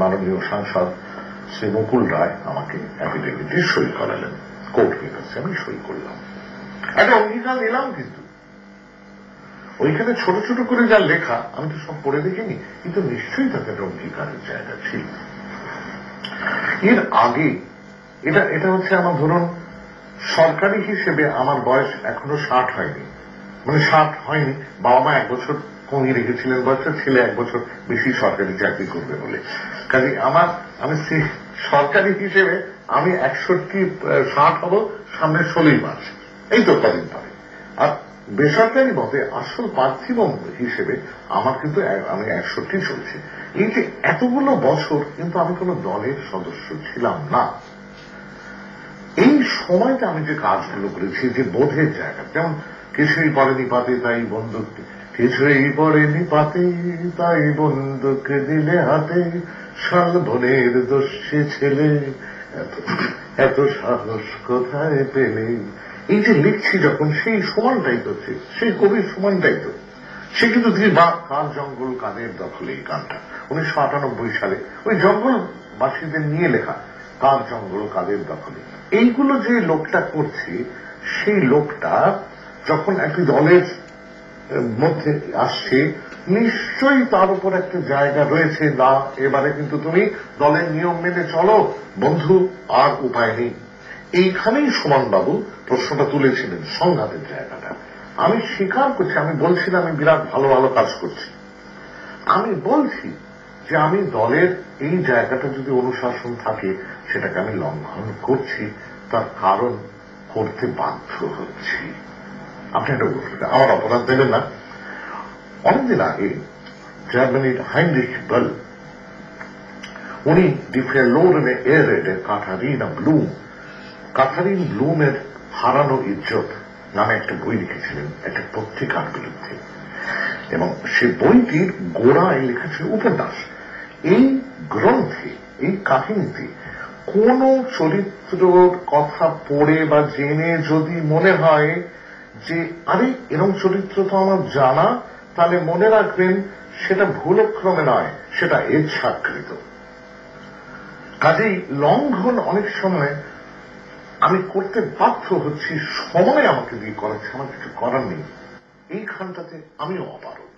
মাননীয় সাংসদ শ্রী মুকুল রায় আমাকে অ্যাফিডেভিটে সই করালেন, কোর্টের কাছে আমি সই করলাম, একটা অঙ্গীকার নিলাম। কিন্তু ওইখানে ছোট ছোট করে যা লেখা আমি তো সব পড়ে দেখিনি, কিন্তু নিশ্চয়ই তাতে একটা অঙ্গীকারের জায়গা ছিল। এর আগে এটা হচ্ছে আমার, ধরুন সরকারি হিসেবে আমার বয়স এখনো 60 হয়নি, মানে 60 হয়নি, বাবা মা 1 বছর কমিয়ে রেখেছিলেন বয়সটা, ছেলে 1 বছর বেশি সরকারি চাকরি করবে বলে। কাজে আমি সরকারি হিসেবে আমি 60 হব সামনে 16 মার্চ, এই তো কদিন পরে। আর বেসরকারি মতে আসল পার্থিব হিসেবে আমার কিন্তু আমি 61 চলছে। এই যে এতগুলো বছর কিন্তু আমি কোন দলের সদস্য ছিলাম না। এই সময়টা আমি যে কাজগুলো করেছি, যে বোধের জায়গা, যেমন কিছুই পড়েনি পাতে তাই বন্দুক, কিছুই পড়েনি পাতে তাই বন্দুক দিলে হাতে, শালবনের দস্যি ছেলে এত সাহস কোথায় পেলে। এই যে লিখছি যখন, সেই সমানটাই তো, সেই কবির সমানটাই তো। সে কিন্তু কার জঙ্গল কাদের দখলে, এই গানটা 1998 সালে ওই জঙ্গলবাসীদের নিয়ে লেখা, কার জঙ্গল কাদের দখলে। এইগুলো যে লোকটা করছে, সেই লোকটা যখন একটি দলের মধ্যে আসছে, নিশ্চয়ই তার উপর একটা জায়গা রয়েছে, না এবারে কিন্তু তুমি দলের নিয়ম মেনে চলো বন্ধু, আর উপায় নেই। এইখানেই সুমনবাবু প্রশ্নটা তুলেছিলেন, সংঘাতের জায়গাটা। আমি স্বীকার করছি, আমি বলছি না আমি বিরাট ভালো ভালো কাজ করছি, আমি বলছি যে আমি দলের এই জায়গাটা যদি অনুশাসন থাকে সেটাকে আমি লঙ্ঘন করছি, তার কারণ করতে বাধ্য হচ্ছি। আপনি এটা বলছেন, আমার অপরাধ দেবেন না। অনেকদিন আগে জার্মানির হাইনরিখ বল, উনি ডি ফেলোরনে এরেডে কাথারিন ব্লুমের হারানো ইজ্জত নামে একটা বই লিখেছিলেন একটা পত্রিকার বিরুদ্ধে, এবং সে বইটির গোড়ায় লেখা ছিল উপন্যাস। এই গ্রন্থে, এই কাহিনীতে কোন চরিত্রর কথা পড়ে বা জেনে যদি মনে হয় যে আরে এরকম চরিত্র তো আমার জানা, তাহলে মনে রাখবেন সেটা ভুলক্রমে নয়, সেটা ইচ্ছাকৃত। কাজেই লঙ্ঘন অনেক সময় আমি করতে বাধ্য হচ্ছি, সময় আমাকে দিয়ে করাচ্ছে, আমার কিছু করার নেই। এইখানটাতে আমিও অপারগ।